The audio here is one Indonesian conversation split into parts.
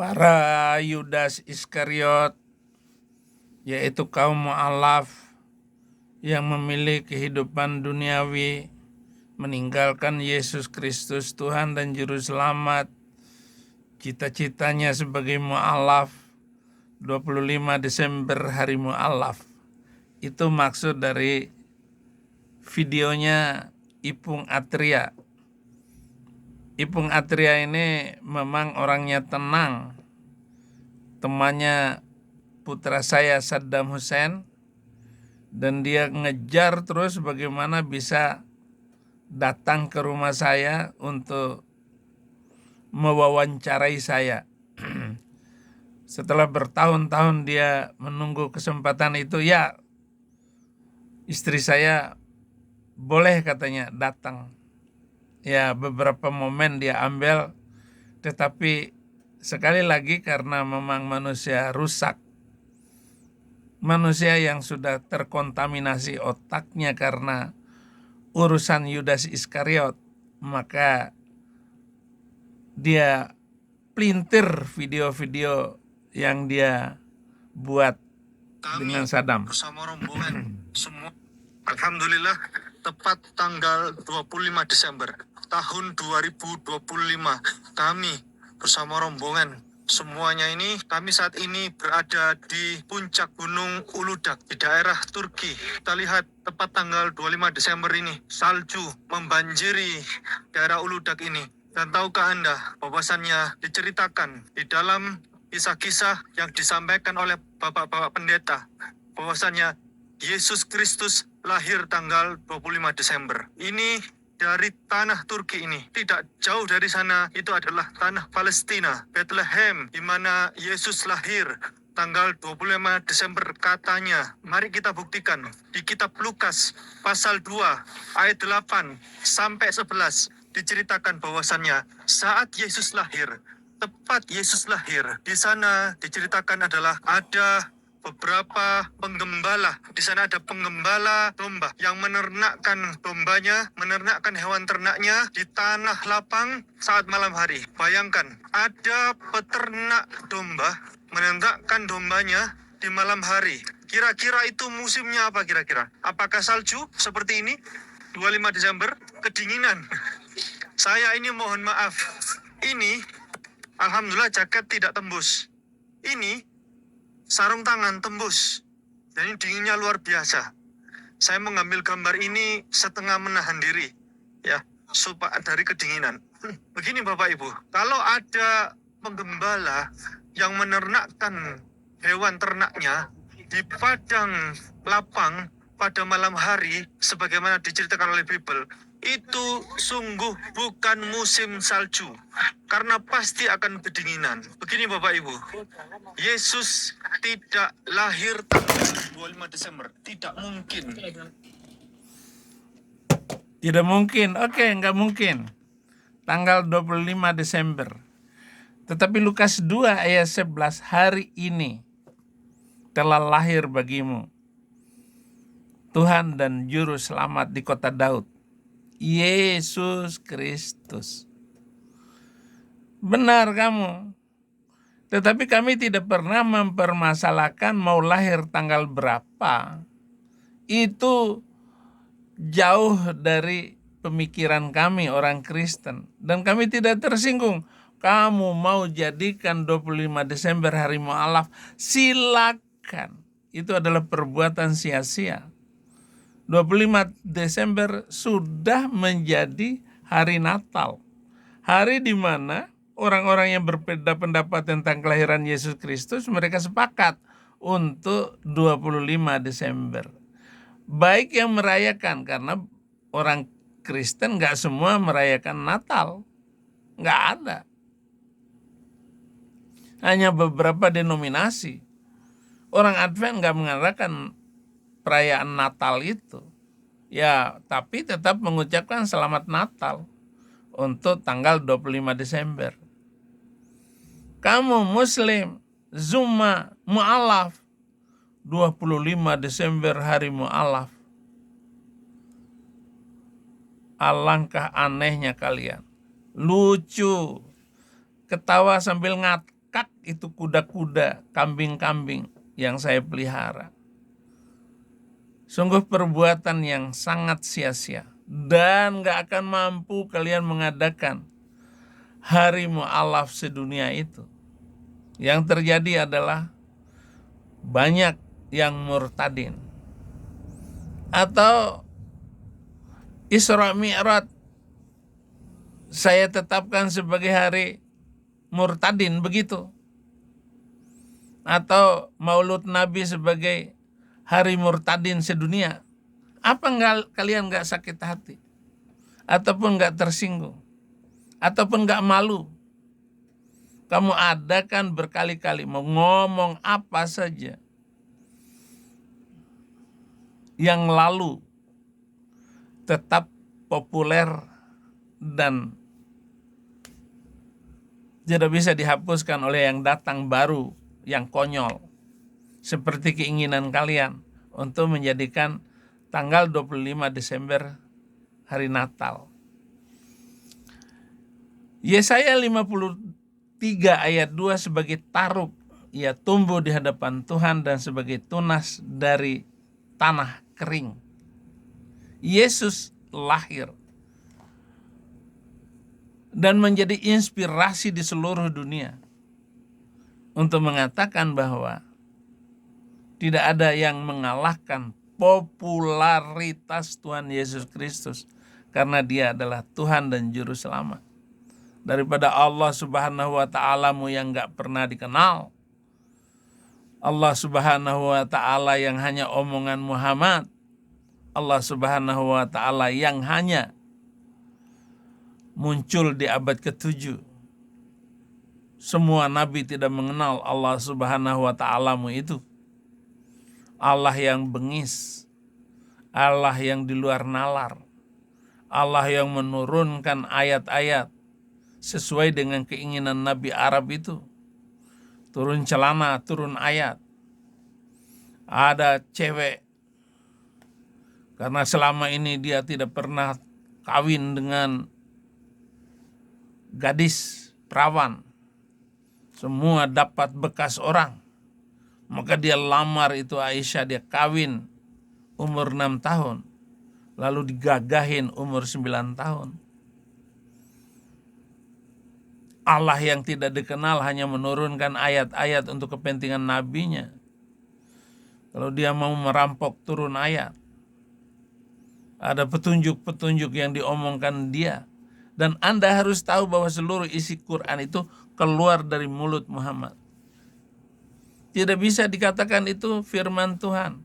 Para Yudas Iskariot, yaitu kaum mu'alaf yang memilih kehidupan duniawi, meninggalkan Yesus Kristus Tuhan dan Juru Selamat, cita-citanya sebagai mu'alaf, 25 Desember hari mu'alaf. Itu maksud dari videonya Ipung Atria. Ipung Atria ini memang orangnya tenang. Temannya putra saya Saddam Hussein, dan dia ngejar terus bagaimana bisa datang ke rumah saya untuk mewawancarai saya. Setelah bertahun-tahun dia menunggu kesempatan itu, ya istri saya boleh katanya datang. Ya beberapa momen dia ambil, tetapi sekali lagi karena memang manusia rusak, manusia yang sudah terkontaminasi otaknya karena urusan Yudas Iskariot, maka dia pelintir video-video yang dia buat dengan Saddam. Bersama rombongan semua, alhamdulillah, tepat tanggal 25 Desember tahun 2025, kami bersama rombongan semuanya ini, kami saat ini berada di puncak Gunung Uludag di daerah Turki. Kita lihat tepat tanggal 25 Desember ini, salju membanjiri daerah Uludag ini. Dan tahukah Anda bahwasannya diceritakan di dalam kisah-kisah yang disampaikan oleh bapak-bapak pendeta, bahwasannya Yesus Kristus lahir tanggal 25 Desember. Ini dari tanah Turki ini. Tidak jauh dari sana, itu adalah tanah Palestina, Bethlehem, di mana Yesus lahir tanggal 25 Desember katanya. Mari kita buktikan di kitab Lukas pasal 2 ayat 8 sampai 11 diceritakan bahwasannya saat Yesus lahir, tepat Yesus lahir, di sana diceritakan adalah ada beberapa penggembala. Di sana ada penggembala domba yang menernakkan dombanya, menernakkan hewan ternaknya di tanah lapang saat malam hari. Bayangkan, ada peternak domba menernakkan dombanya di malam hari. Kira-kira itu musimnya apa kira-kira? Apakah salju seperti ini? 25 Desember, kedinginan. Saya ini mohon maaf. Ini, alhamdulillah jaket tidak tembus. Ini sarung tangan tembus. Jadi dinginnya luar biasa. Saya mengambil gambar ini setengah menahan diri, ya, supaya dari kedinginan. Begini Bapak Ibu, kalau ada penggembala yang menernakkan hewan ternaknya di padang lapang pada malam hari, sebagaimana diceritakan oleh Bible, itu sungguh bukan musim salju, karena pasti akan kedinginan. Begini Bapak Ibu, Yesus tidak lahir tanggal 25 Desember. Tidak mungkin. Tidak mungkin, oke, nggak mungkin. Tanggal 25 Desember. Tetapi Lukas 2 ayat 11, hari ini telah lahir bagimu Tuhan dan Juru Selamat di kota Daud, Yesus Kristus. Benar kamu. Tetapi kami tidak pernah mempermasalahkan mau lahir tanggal berapa. Itu jauh dari pemikiran kami orang Kristen. Dan kami tidak tersinggung. Kamu mau jadikan 25 Desember hari mu'alaf, silakan. Itu adalah perbuatan sia-sia. 25 Desember sudah menjadi hari Natal. Hari di mana orang-orang yang berbeda pendapat tentang kelahiran Yesus Kristus, mereka sepakat untuk 25 Desember. Baik yang merayakan, karena orang Kristen gak semua merayakan Natal. Gak ada. Hanya beberapa denominasi. Orang Advent gak mengadakan perayaan Natal itu. Ya, tapi tetap mengucapkan selamat Natal untuk tanggal 25 Desember. Kamu Muslim, Zuma, mu'alaf, 25 Desember hari mu'alaf. Alangkah anehnya kalian. Lucu. Ketawa sambil membengkak itu kuda-kuda, kambing-kambing yang saya pelihara. Sungguh perbuatan yang sangat sia-sia. Dan gak akan mampu kalian mengadakan hari mu'alaf sedunia itu. Yang terjadi adalah banyak yang murtadin. Atau Isra Mi'raj saya tetapkan sebagai hari murtadin, begitu. Atau Maulud Nabi sebagai hari murtadin sedunia. Apa kalian gak sakit hati? Ataupun gak tersinggung? Ataupun gak malu? Kamu adakan berkali-kali, mau ngomong apa saja yang lalu tetap populer dan tidak bisa dihapuskan oleh yang datang baru, yang konyol. Seperti keinginan kalian untuk menjadikan tanggal 25 Desember hari Natal. Yesaya 53 ayat 2 sebagai taruk, ia tumbuh di hadapan Tuhan dan sebagai tunas dari tanah kering. Yesus lahir dan menjadi inspirasi di seluruh dunia untuk mengatakan bahwa tidak ada yang mengalahkan popularitas Tuhan Yesus Kristus karena dia adalah Tuhan dan Juru Selamat. Daripada Allah Subhanahu wa ta'alamu yang gak pernah dikenal, Allah Subhanahu wa ta'ala yang hanya omongan Muhammad, Allah Subhanahu wa ta'ala yang hanya muncul di abad ke-7. Semua nabi tidak mengenal Allah Subhanahu wa ta'alamu itu. Allah yang bengis, Allah yang di luar nalar, Allah yang menurunkan ayat-ayat sesuai dengan keinginan Nabi Arab itu. Turun celana, turun ayat. Ada cewek, karena selama ini dia tidak pernah kawin dengan gadis, perawan. Semua dapat bekas orang. Maka dia lamar itu Aisyah, dia kawin umur 6 tahun. Lalu digagahin umur 9 tahun. Allah yang tidak dikenal hanya menurunkan ayat-ayat untuk kepentingan nabinya. Kalau dia mau merampok, turun ayat. Ada petunjuk-petunjuk yang diomongkan dia. Dan Anda harus tahu bahwa seluruh isi Quran itu keluar dari mulut Muhammad. Tidak bisa dikatakan itu firman Tuhan.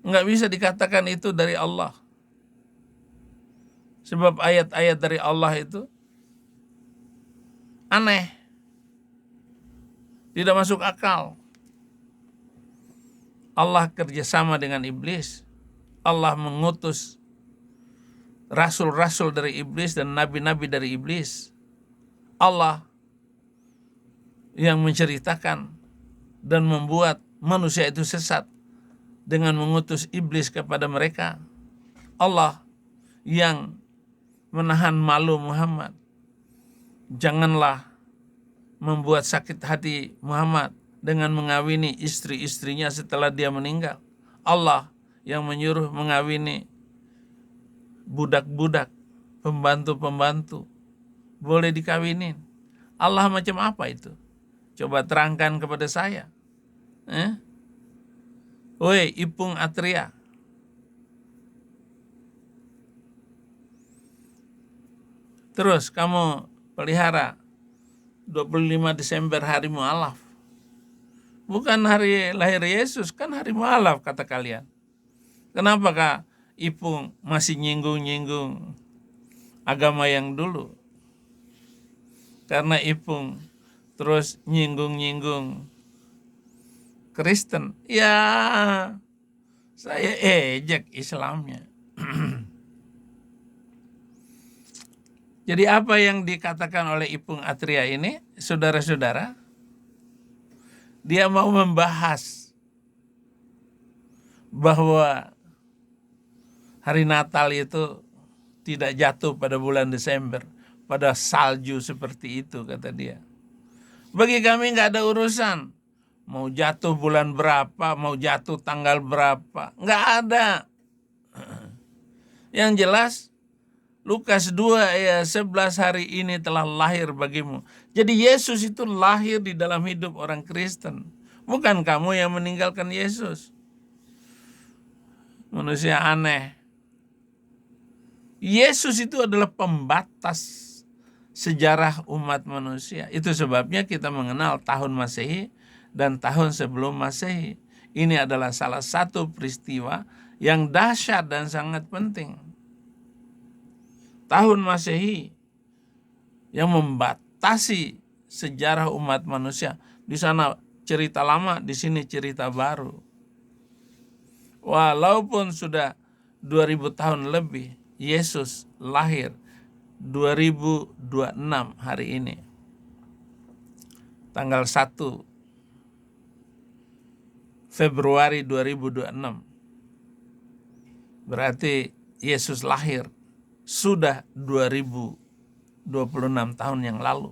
Nggak bisa dikatakan itu dari Allah. Sebab ayat-ayat dari Allah itu aneh. Tidak masuk akal. Allah kerjasama dengan iblis. Allah mengutus rasul-rasul dari iblis dan nabi-nabi dari iblis. Allah yang menceritakan dan membuat manusia itu sesat dengan mengutus iblis kepada mereka. Allah yang menahan malu Muhammad. Janganlah membuat sakit hati Muhammad dengan mengawini istri-istrinya setelah dia meninggal. Allah yang menyuruh mengawini budak-budak, pembantu-pembantu. Boleh dikawinin. Allah macam apa itu? Coba terangkan kepada saya. Woi, Ipung Atria. Terus kamu pelihara 25 Desember hari mu'alaf. Bukan hari lahir Yesus, kan hari mu'alaf kata kalian. Kenapakah Ipung masih nyinggung-nyinggung agama yang dulu? Karena Ipung terus nyinggung-nyinggung Kristen. Ya, saya ejek Islamnya. Jadi apa yang dikatakan oleh Ipung Atria ini, saudara-saudara, dia mau membahas bahwa hari Natal itu tidak jatuh pada bulan Desember, pada salju seperti itu, kata dia. Bagi kami nggak ada urusan. Mau jatuh bulan berapa, mau jatuh tanggal berapa. Nggak ada. Yang jelas, Lukas 2 ayat 11 hari ini telah lahir bagimu. Jadi Yesus itu lahir di dalam hidup orang Kristen. Bukan kamu yang meninggalkan Yesus. Manusia aneh. Yesus itu adalah pembatas sejarah umat manusia. Itu sebabnya kita mengenal tahun Masehi dan tahun sebelum Masehi. Ini adalah salah satu peristiwa yang dahsyat dan sangat penting. Tahun Masehi yang membatasi sejarah umat manusia. Di sana cerita lama, di sini cerita baru. Walaupun sudah 2000 tahun lebih, Yesus lahir 2026 hari ini. Tanggal 1 Februari 2026. Berarti Yesus lahir sudah 2026 tahun yang lalu.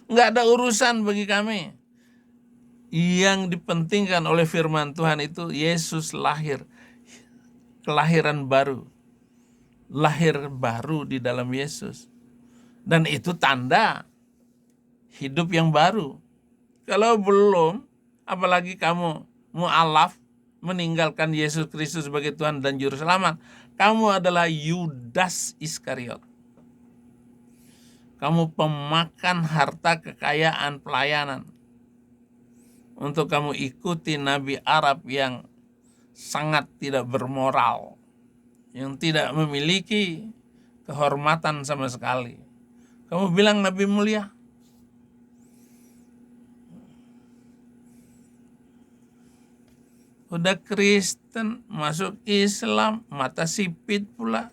Nggak ada urusan bagi kami. Yang dipentingkan oleh firman Tuhan itu Yesus lahir. Kelahiran baru. Lahir baru di dalam Yesus. Dan itu tanda hidup yang baru. Kalau belum, apalagi kamu mu'alaf, meninggalkan Yesus Kristus sebagai Tuhan dan Juru Selamat, kamu adalah Yudas Iskariot. Kamu pemakan harta kekayaan pelayanan untuk kamu ikuti Nabi Arab yang sangat tidak bermoral, yang tidak memiliki kehormatan sama sekali. Kamu bilang Nabi mulia. Udah Kristen, masuk Islam, mata sipit pula.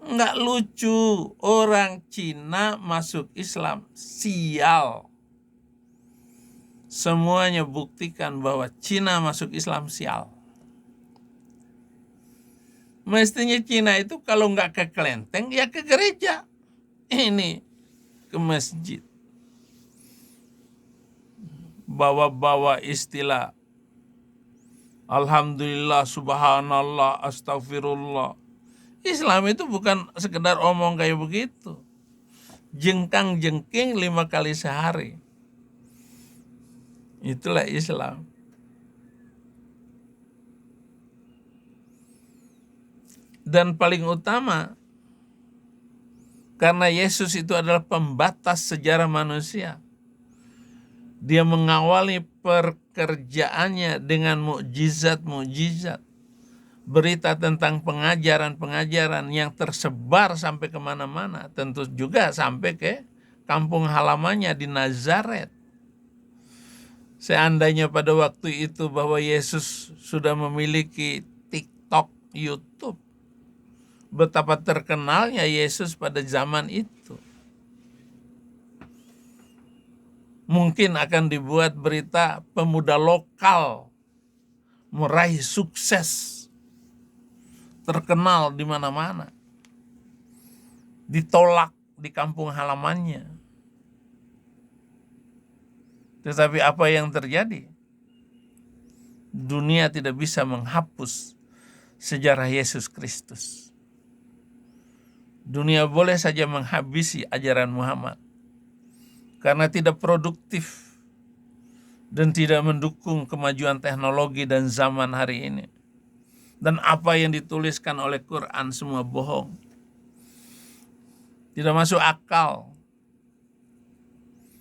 Nggak lucu, orang Cina masuk Islam, sial. Semuanya buktikan bahwa Cina masuk Islam, sial. Mestinya Cina itu kalau nggak ke kelenteng, ya ke gereja. Ini ke masjid. Bawa-bawa istilah Alhamdulillah, subhanallah, astagfirullah. Islam itu bukan sekedar omong kayak begitu. Jengkang-jengking 5 kali sehari. Itulah Islam. Dan paling utama, karena Yesus itu adalah pembatas sejarah manusia. Dia mengawali pekerjaannya dengan mukjizat-mukjizat. Berita tentang pengajaran-pengajaran yang tersebar sampai kemana-mana. Tentu juga sampai ke kampung halamannya di Nazaret. Seandainya pada waktu itu bahwa Yesus sudah memiliki TikTok, YouTube. Betapa terkenalnya Yesus pada zaman itu. Mungkin akan dibuat berita pemuda lokal meraih sukses, terkenal di mana-mana, ditolak di kampung halamannya. Tetapi apa yang terjadi? Dunia tidak bisa menghapus sejarah Yesus Kristus. Dunia boleh saja menghabisi ajaran Muhammad karena tidak produktif dan tidak mendukung kemajuan teknologi dan zaman hari ini. Dan apa yang dituliskan oleh Quran semua bohong. Tidak masuk akal.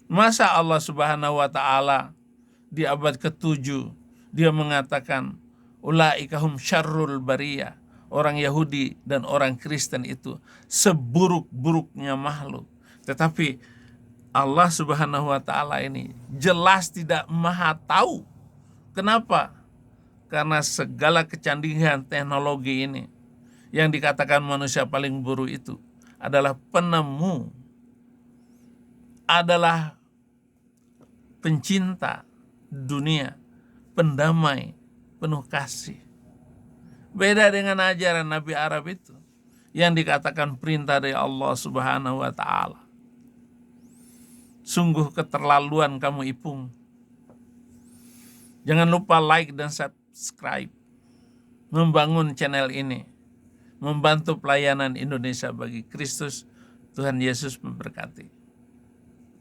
Masa Allah Subhanahu wa Ta'ala di abad ke-7 dia mengatakan ulaika hum syarrul bariyah. Orang Yahudi dan orang Kristen itu seburuk-buruknya makhluk. Tetapi Allah Subhanahu wa Ta'ala ini jelas tidak maha tahu. Kenapa? Karena segala kecanggihan teknologi ini yang dikatakan manusia paling buruk itu adalah penemu, adalah pencinta dunia, pendamai, penuh kasih. Beda dengan ajaran Nabi Arab itu yang dikatakan perintah dari Allah Subhanahu wa Ta'ala. Sungguh keterlaluan kamu Ipung. Jangan lupa like dan subscribe. Membangun channel ini. Membantu pelayanan Indonesia bagi Kristus. Tuhan Yesus memberkati.